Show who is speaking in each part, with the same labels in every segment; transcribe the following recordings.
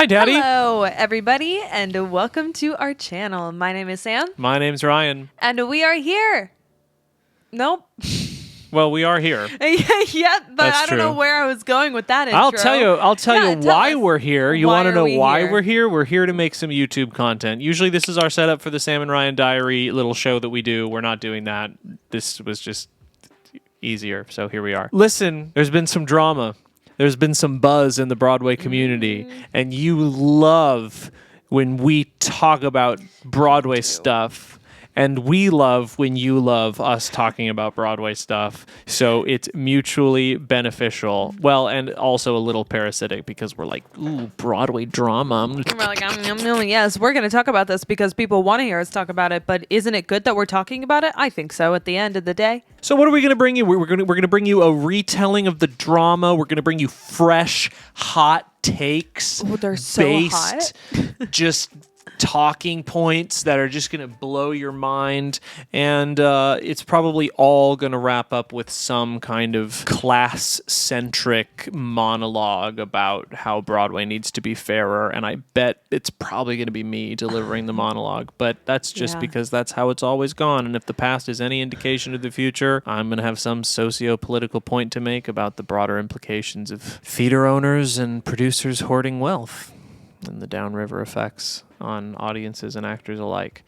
Speaker 1: Hi, Daddy.
Speaker 2: Hello, everybody, and welcome to our channel. My name is Sam.
Speaker 1: My name's Ryan.
Speaker 2: And we are here. Nope.
Speaker 1: Well, we are here.
Speaker 2: Yeah, but
Speaker 1: That's
Speaker 2: I don't know
Speaker 1: true.
Speaker 2: where I was going with that intro.
Speaker 1: I'll tell you why
Speaker 2: us.
Speaker 1: we're here. You
Speaker 2: Why
Speaker 1: want to
Speaker 2: are
Speaker 1: know
Speaker 2: we
Speaker 1: why
Speaker 2: here?
Speaker 1: we're here? We're here to make some YouTube content. Usually this is our setup for the Sam and Ryan Diary little show that we do. We're not doing that. This was just easier, so here we are. Listen, there's been some drama. There's been some buzz in the Broadway community, and you love when we talk about Broadway stuff. And we love when you love us talking about Broadway stuff. So it's mutually beneficial. Well, and also a little parasitic because we're like, ooh, Broadway drama.
Speaker 2: We're like, yes, we're going to talk about this because people want to hear us talk about it. But isn't it good that we're talking about it? I think so at the end of the day.
Speaker 1: So what are we going to bring you? We're going to bring you a retelling of the drama. We're going to bring you fresh, hot takes.
Speaker 2: Oh, they're so
Speaker 1: based,
Speaker 2: hot.
Speaker 1: just talking points that are just going to blow your mind, and it's probably all going to wrap up with some kind of class-centric monologue about how Broadway needs to be fairer, and I bet it's probably going to be me delivering the monologue, but that's just because that's how it's always gone, and if the past is any indication of the future, I'm going to have some socio-political point to make about the broader implications of theater owners and producers hoarding wealth and the downriver effects on audiences and actors alike.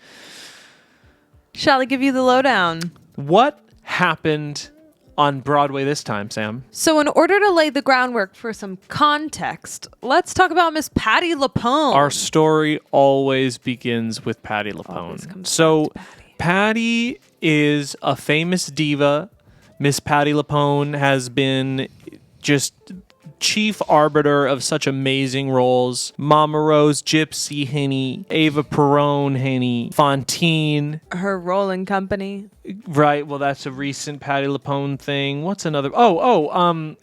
Speaker 2: Shall I give you the lowdown?
Speaker 1: What happened on Broadway this time, Sam?
Speaker 2: So in order to lay the groundwork for some context, let's talk about Miss Patti LuPone.
Speaker 1: Our story always begins with Patti
Speaker 2: Always
Speaker 1: LuPone.
Speaker 2: comes
Speaker 1: So
Speaker 2: back to Patti.
Speaker 1: Patti is a famous diva. Miss Patti LuPone has been just chief arbiter of such amazing roles. Mama Rose, Gypsy Henny, Ava Perón Henny, Fontaine.
Speaker 2: Her rolling company.
Speaker 1: Right, well, that's a recent Patti LuPone thing. What's another?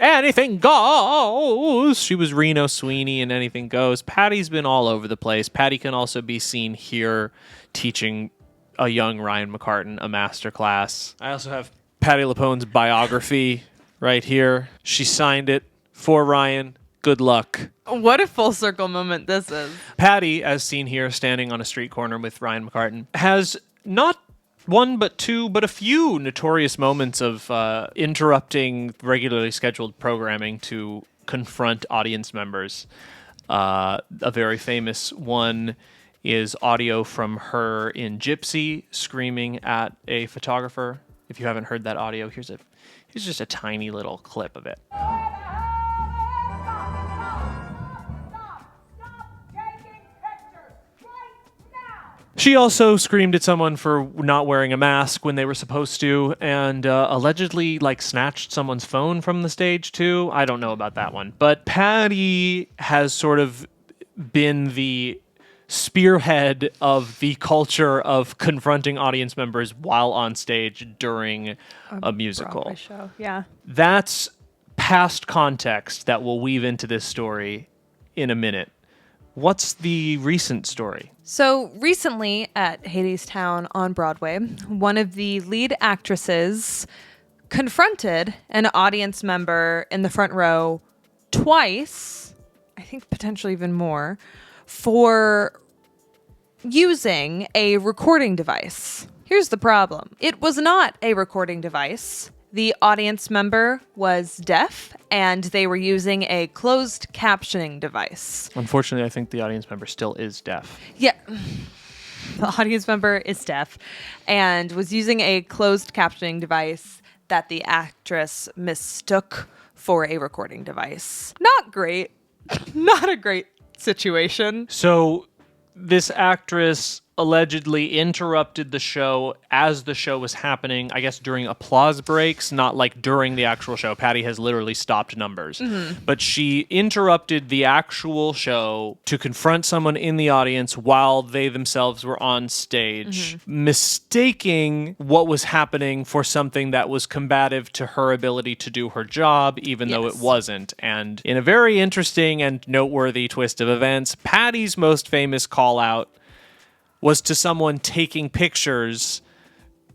Speaker 1: Anything Goes. She was Reno Sweeney in Anything Goes. Patti's been all over the place. Patti can also be seen here teaching a young Ryan McCartan a masterclass. I also have Patti LuPone's biography right here. She signed it for Ryan. Good luck.
Speaker 2: What a full circle moment this is.
Speaker 1: Patti, as seen here, standing on a street corner with Ryan McCartan, has not one but two, but a few notorious moments of interrupting regularly scheduled programming to confront audience members. A very famous one is audio from her in Gypsy screaming at a photographer. If you haven't heard that audio, here's just a tiny little clip of it. She also screamed at someone for not wearing a mask when they were supposed to, and allegedly snatched someone's phone from the stage too. I don't know about that one. But Patti has sort of been the spearhead of the culture of confronting audience members while on stage during a musical.
Speaker 2: Broadway show. Yeah.
Speaker 1: That's past context that we'll weave into this story in a minute. What's the recent story?
Speaker 2: So recently at Hadestown on Broadway, one of the lead actresses confronted an audience member in the front row twice, I think potentially even more, for using a recording device. Here's the problem. It was not a recording device. The audience member was deaf, and they were using a closed captioning device.
Speaker 1: Unfortunately, I think the audience member still is deaf.
Speaker 2: Yeah. The audience member is deaf and was using a closed captioning device that the actress mistook for a recording device. Not great. Not a great situation.
Speaker 1: So this actress allegedly interrupted the show as the show was happening, I guess during applause breaks, not like during the actual show. Patti has literally stopped numbers. Mm-hmm. But she interrupted the actual show to confront someone in the audience while they themselves were on stage, mistaking what was happening for something that was combative to her ability to do her job, even though it wasn't. And in a very interesting and noteworthy twist of events, Patti's most famous call-out was to someone taking pictures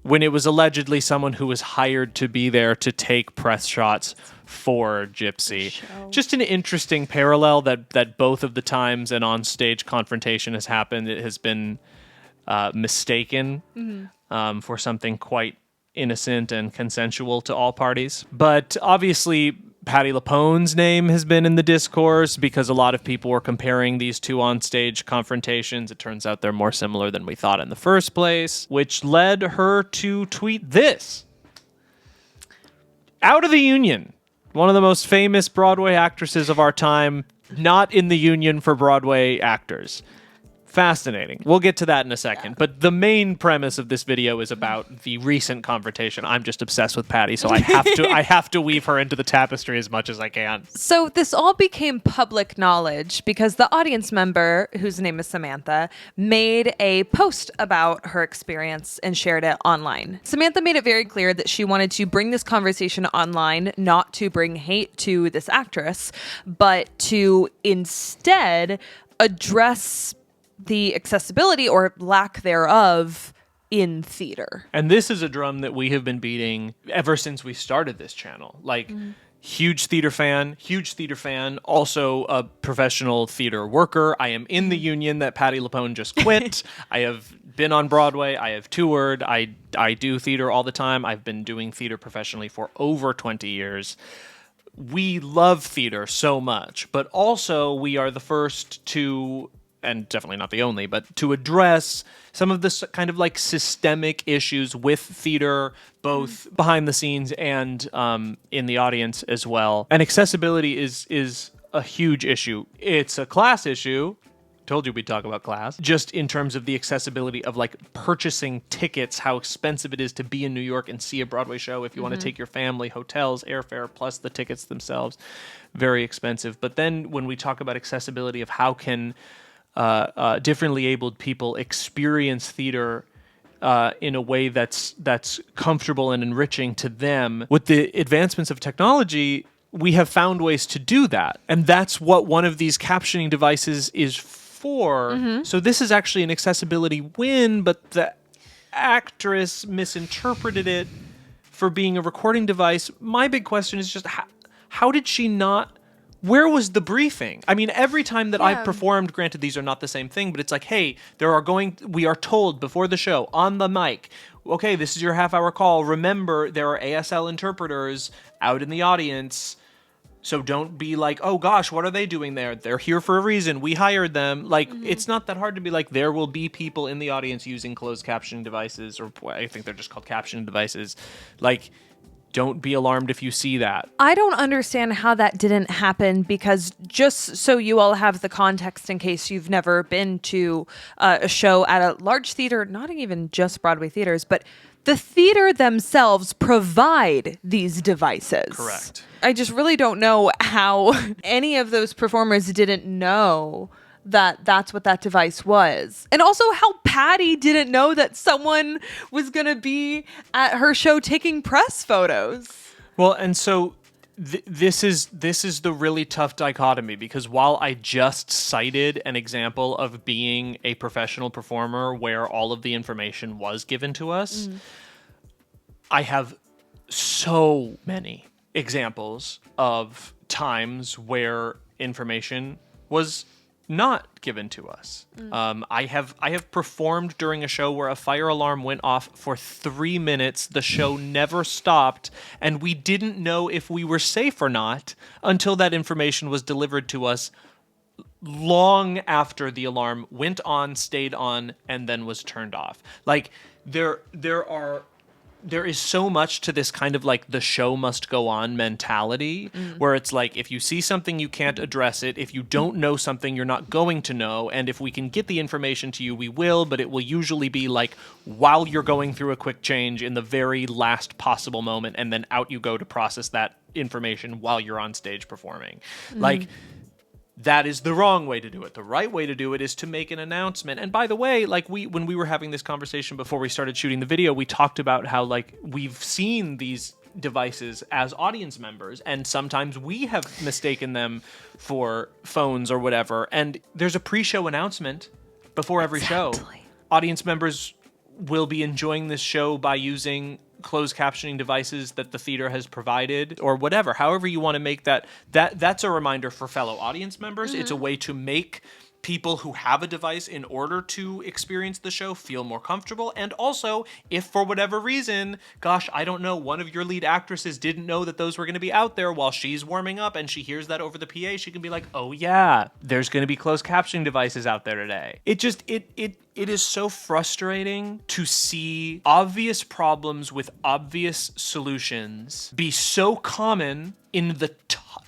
Speaker 1: when it was allegedly someone who was hired to be there to take press shots for Gypsy.
Speaker 2: Show.
Speaker 1: Just an interesting parallel that both of the times an on-stage confrontation has happened, it has been mistaken for something quite innocent and consensual to all parties. But obviously, Patti LuPone's name has been in the discourse because a lot of people were comparing these two on-stage confrontations. It turns out they're more similar than we thought in the first place, which led her to tweet this. Out of the union. One of the most famous Broadway actresses of our time, not in the union for Broadway actors. Fascinating. We'll get to that in a second. But the main premise of this video is about the recent confrontation. I'm just obsessed with Patti, so I have to weave her into the tapestry as much as I can.
Speaker 2: So this all became public knowledge because the audience member, whose name is Samantha, made a post about her experience and shared it online. Samantha made it very clear that she wanted to bring this conversation online, not to bring hate to this actress, but to instead address the accessibility or lack thereof in theater.
Speaker 1: And this is a drum that we have been beating ever since we started this channel. Like, huge theater fan, also a professional theater worker. I am in the union that Patti LuPone just quit. I have been on Broadway. I have toured. I do theater all the time. I've been doing theater professionally for over 20 years. We love theater so much, but also we are the first to, and definitely not the only, but to address some of this kind of like systemic issues with theater, both behind the scenes and in the audience as well. And accessibility is a huge issue. It's a class issue. Told you we'd talk about class. Just in terms of the accessibility of like purchasing tickets, how expensive it is to be in New York and see a Broadway show. If you want to take your family, hotels, airfare, plus the tickets themselves, very expensive. But then when we talk about accessibility of how can differently abled people experience theater in a way that's comfortable and enriching to them, with the advancements of technology, we have found ways to do that. And that's what one of these captioning devices is for. So this is actually an accessibility win, but the actress misinterpreted it for being a recording device. My big question is just how did she not... Where was the briefing? I mean, every time that I've performed, granted these are not the same thing, but it's like, hey, we are told before the show on the mic, okay, this is your half-hour call. Remember, there are ASL interpreters out in the audience, so don't be like, oh gosh, what are they doing there? They're here for a reason. We hired them. Like, it's not that hard to be like, there will be people in the audience using closed captioning devices, or I think they're just called captioning devices. Like, don't be alarmed if you see that.
Speaker 2: I don't understand how that didn't happen, because just so you all have the context in case you've never been to a show at a large theater, not even just Broadway theaters, but the theater themselves provide these devices.
Speaker 1: Correct.
Speaker 2: I just really don't know how any of those performers didn't know that that's what that device was. And also how Patti didn't know that someone was going to be at her show taking press photos.
Speaker 1: Well, and so this is the really tough dichotomy, because while I just cited an example of being a professional performer where all of the information was given to us, I have so many examples of times where information was not given to us. I have performed during a show where a fire alarm went off for 3 minutes. The show never stopped, and we didn't know if we were safe or not until that information was delivered to us long after the alarm went on, stayed on, and then was turned off. Like, there is so much to this kind of like the show must go on mentality, where it's like, if you see something, you can't address it. If you don't know something, you're not going to know. And if we can get the information to you, we will, but it will usually be like while you're going through a quick change in the very last possible moment, and then out you go to process that information while you're on stage performing. Like, that is the wrong way to do it. The right way to do it is to make an announcement. And by the way, like when we were having this conversation before we started shooting the video, we talked about how like we've seen these devices as audience members, and sometimes we have mistaken them for phones or whatever. And there's a pre-show announcement before every show. Audience members will be enjoying this show by using closed captioning devices that the theater has provided, or whatever, however you want to make that's a reminder for fellow audience members. It's a way to make people who have a device in order to experience the show feel more comfortable. And also, if for whatever reason, gosh, I don't know, one of your lead actresses didn't know that those were going to be out there while she's warming up and she hears that over the PA, she can be like, oh yeah, there's going to be closed captioning devices out there today. It is so frustrating to see obvious problems with obvious solutions be so common in the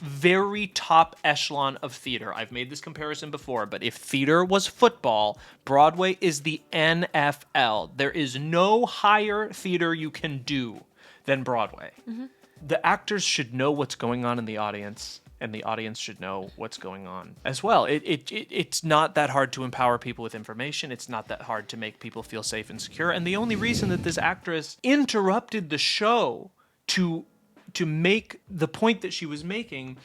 Speaker 1: very top echelon of theater. I've made this comparison before, but if theater was football, Broadway is the NFL. There is no higher theater you can do than Broadway. Mm-hmm. The actors should know what's going on in the audience, and the audience should know what's going on as well. It's not that hard to empower people with information. It's not that hard to make people feel safe and secure. And the only reason that this actress interrupted the show to make the point that she was making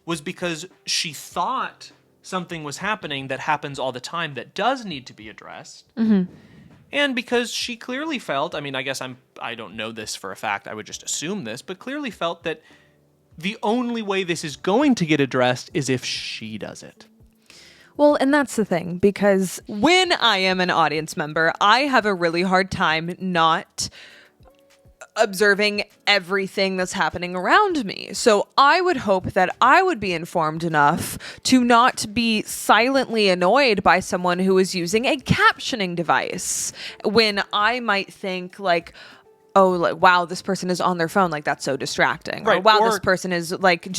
Speaker 1: was because she thought something was happening that happens all the time that does need to be addressed. Mm-hmm. And because she clearly felt, I mean, I guess I don't know this for a fact, I would just assume this, but clearly felt that the only way this is going to get addressed is if she does it.
Speaker 2: Well, and that's the thing, because when I am an audience member, I have a really hard time not observing everything that's happening around me. So I would hope that I would be informed enough to not be silently annoyed by someone who is using a captioning device when I might think like, oh, like, wow, this person is on their phone. Like, that's so distracting.
Speaker 1: Right.
Speaker 2: Or, wow, this person is like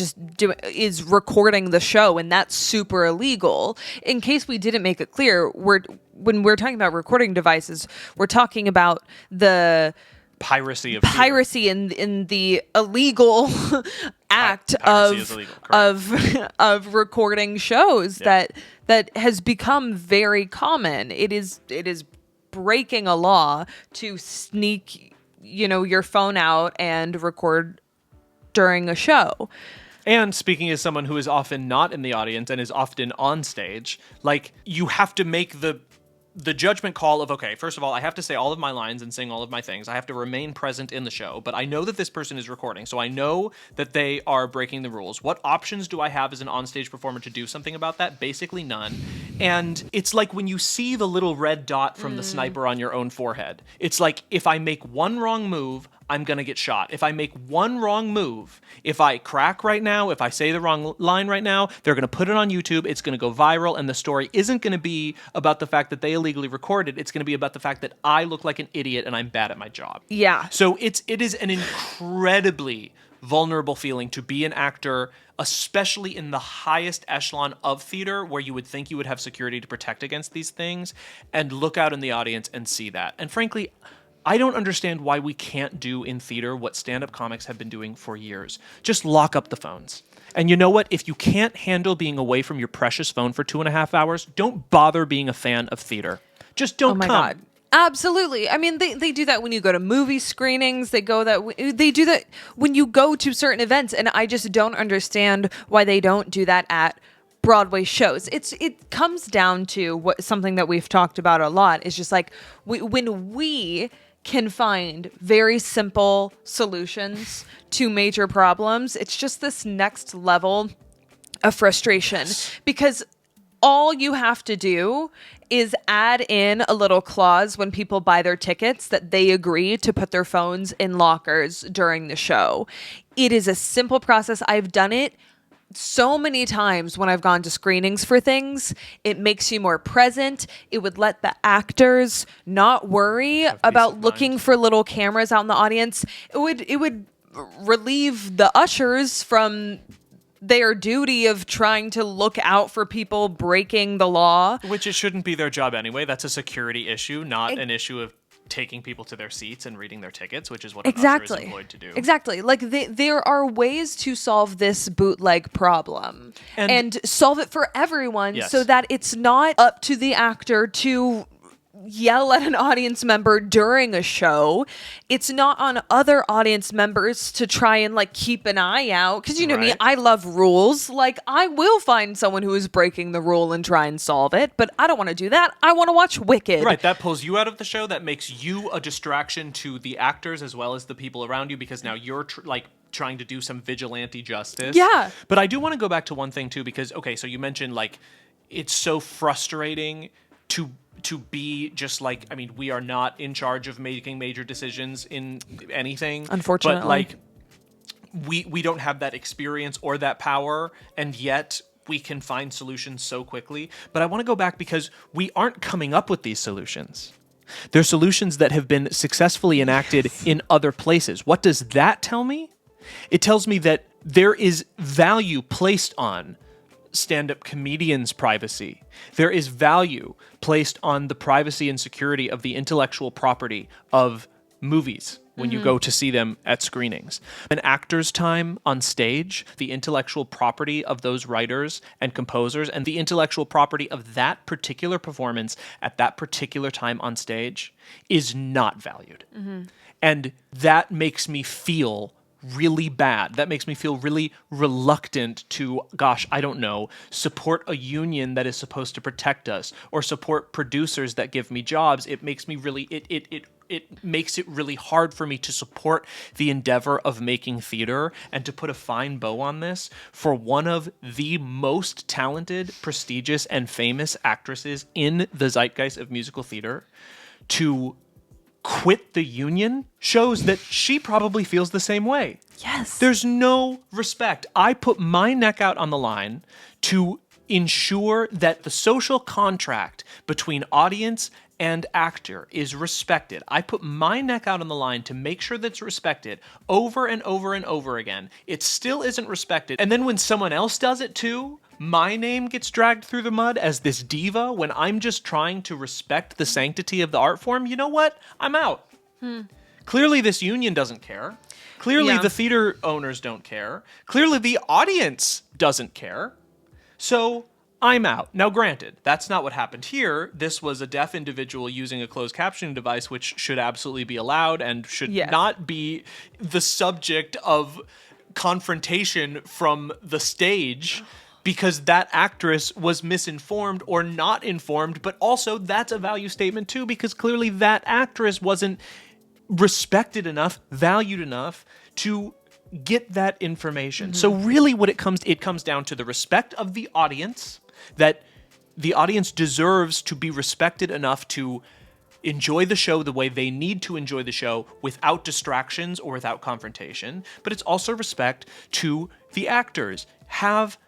Speaker 2: is recording the show, and that's super illegal. In case we didn't make it clear, when we're talking about recording devices, we're talking about the
Speaker 1: piracy
Speaker 2: in the illegal act of recording shows that has become very common. It is breaking a law to sneak your phone out and record during a show.
Speaker 1: And speaking as someone who is often not in the audience and is often on stage, like, you have to make the judgment call of, okay, first of all, I have to say all of my lines and sing all of my things. I have to remain present in the show, but I know that this person is recording, so I know that they are breaking the rules. What options do I have as an onstage performer to do something about that? Basically none. And it's like when you see the little red dot from the sniper on your own forehead. It's like, if I make one wrong move, I'm going to get shot. If I make one wrong move, if I crack right now, if I say the wrong line right now, they're going to put it on YouTube, it's going to go viral, and the story isn't going to be about the fact that they illegally recorded, it's going to be about the fact that I look like an idiot and I'm bad at my job.
Speaker 2: Yeah.
Speaker 1: So it is an incredibly vulnerable feeling to be an actor, especially in the highest echelon of theater, where you would think you would have security to protect against these things, and look out in the audience and see that. And frankly, I don't understand why we can't do in theater what stand-up comics have been doing for years. Just lock up the phones. And you know what? If you can't handle being away from your precious phone for 2.5 hours, don't bother being a fan of theater. Just don't come.
Speaker 2: God. Absolutely. I mean, they do that when you go to movie screenings. They do that when you go to certain events. And I just don't understand why they don't do that at Broadway shows. It comes down to something that we've talked about a lot is just like when we can find very simple solutions to major problems, it's just this next level of frustration, because all you have to do is add in a little clause when people buy their tickets that they agree to put their phones in lockers during the show. It is a simple process. I've done it so many times when I've gone to screenings for things. It makes you more present. It would let the actors not worry about looking for little cameras out in the audience. It would relieve the ushers from their duty of trying to look out for people breaking the law.
Speaker 1: Which it shouldn't be their job anyway. That's a security issue, not an issue of taking people to their seats and reading their tickets, which is what an usher is employed to do.
Speaker 2: Exactly. Like, there are ways to solve this bootleg problem and solve it for everyone, so that it's not up to the actor to yell at an audience member during a show. It's not on other audience members to try and like keep an eye out. Because you know me,
Speaker 1: Right.
Speaker 2: I love rules. Like I will find someone who is breaking the rule and try and solve it. But I don't want to do that. I want to watch Wicked.
Speaker 1: Right, that pulls you out of the show. That makes you a distraction to the actors as well as the people around you, because now you're trying to do some vigilante justice.
Speaker 2: Yeah.
Speaker 1: But I do want to go back to one thing too, because okay, so you mentioned like it's so frustrating to be just like, I mean, we are not in charge of making major decisions in anything.
Speaker 2: Unfortunately.
Speaker 1: But like we don't have that experience or that power, and yet we can find solutions so quickly. But I want to go back because we aren't coming up with these solutions. They're solutions that have been successfully enacted in other places. What does that tell me? It tells me that there is value placed on stand-up comedians' privacy. There is value placed on the privacy and security of the intellectual property of movies when you go to see them at screenings. An actor's time on stage, the intellectual property of those writers and composers, and the intellectual property of that particular performance at that particular time on stage is not valued. And that makes me feel really bad. That makes me feel really reluctant to, gosh, I don't know, support a union that is supposed to protect us or support producers that give me jobs. It makes me really, it makes it really hard for me to support the endeavor of making theater and to put a fine bow on this for one of the most talented, prestigious, and famous actresses in the zeitgeist of musical theater to quit the union shows that she probably feels the same way.
Speaker 2: Yes.
Speaker 1: There's no respect. I put my neck out on the line to ensure that the social contract between audience and actor is respected. I put my neck out on the line to make sure that's respected over and over and over again. It still isn't respected. And then when someone else does it too, my name gets dragged through the mud as this diva when I'm just trying to respect the sanctity of the art form. You know what? I'm out. Clearly this union doesn't care. Clearly the theater owners don't care. Clearly the audience doesn't care. So I'm out. Now, granted, that's not what happened here. This was a deaf individual using a closed captioning device, which should absolutely be allowed and should not be the subject of confrontation from the stage, because that actress was misinformed or not informed. But also, that's a value statement too, because clearly that actress wasn't respected enough, valued enough to get that information. So really what it comes down to the respect of the audience, that the audience deserves to be respected enough to enjoy the show the way they need to enjoy the show without distractions or without confrontation. But it's also respect to the actors. Have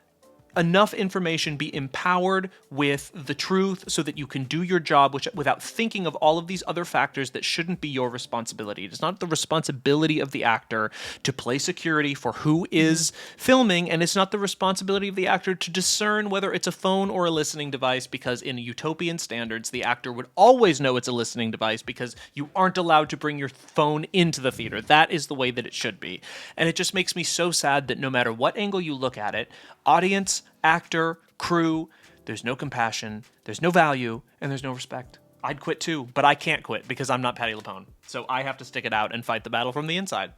Speaker 1: enough information, be empowered with the truth so that you can do your job without thinking of all of these other factors that shouldn't be your responsibility. It is not the responsibility of the actor to play security for who is filming, and it's not the responsibility of the actor to discern whether it's a phone or a listening device, because in utopian standards, the actor would always know it's a listening device because you aren't allowed to bring your phone into the theater. That is the way that it should be. And it just makes me so sad that no matter what angle you look at it, audience, actor, crew, there's no compassion, there's no value, and there's no respect. I'd quit too, but I can't quit because I'm not Patti LuPone. So I have to stick it out and fight the battle from the inside.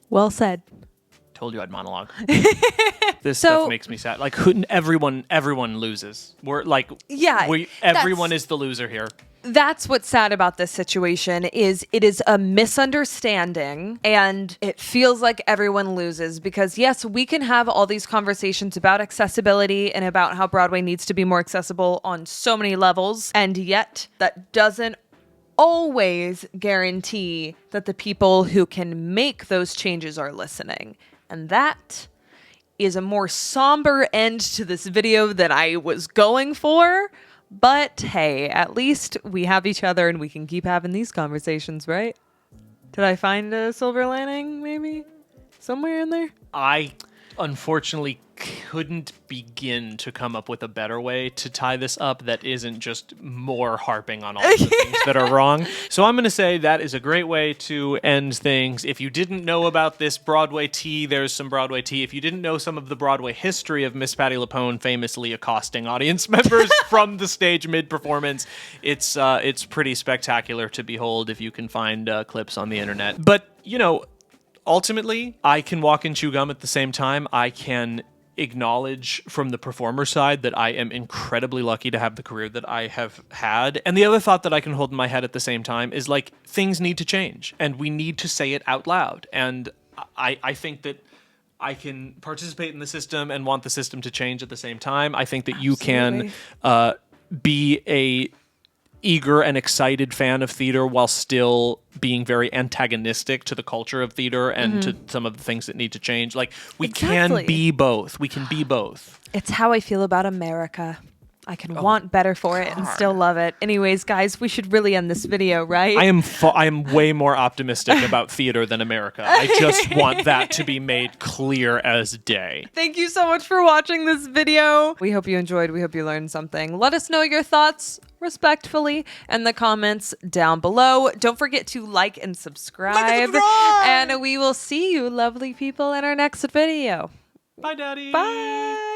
Speaker 2: Well said.
Speaker 1: Told you I'd monologue. This stuff makes me sad. Like everyone loses. We're like, everyone is the loser here.
Speaker 2: That's what's sad about this situation is it is a misunderstanding and it feels like everyone loses because yes, we can have all these conversations about accessibility and about how Broadway needs to be more accessible on so many levels. And yet that doesn't always guarantee that the people who can make those changes are listening. And that is a more somber end to this video than I was going for. But hey, at least we have each other and we can keep having these conversations, right? Did I find a silver lining, maybe? Somewhere in there?
Speaker 1: I unfortunately couldn't begin to come up with a better way to tie this up that isn't just more harping on all of the things that are wrong. So I'm going to say that is a great way to end things. If you didn't know about this Broadway tea, there's some Broadway tea. If you didn't know some of the Broadway history of Miss Patti LuPone famously accosting audience members from the stage mid-performance, it's pretty spectacular to behold if you can find clips on the internet. But, you know, ultimately, I can walk and chew gum at the same time. I can acknowledge from the performer side that I am incredibly lucky to have the career that I have had. And the other thought that I can hold in my head at the same time is like, things need to change and we need to say it out loud. And I think that I can participate in the system and want the system to change at the same time. I think that you can be a eager and excited fan of theater while still being very antagonistic to the culture of theater and to some of the things that need to change. Like, we can be both. We can be both.
Speaker 2: It's how I feel about America. I can want better for it and still love it. Anyways, guys, we should really end this video, right?
Speaker 1: I am way more optimistic about theater than America. I just want that to be made clear as day.
Speaker 2: Thank you so much for watching this video. We hope you enjoyed. We hope you learned something. Let us know your thoughts respectfully in the comments down below. Don't forget to like and subscribe. And we will see you, lovely people, in our next video.
Speaker 1: Bye, Daddy.
Speaker 2: Bye.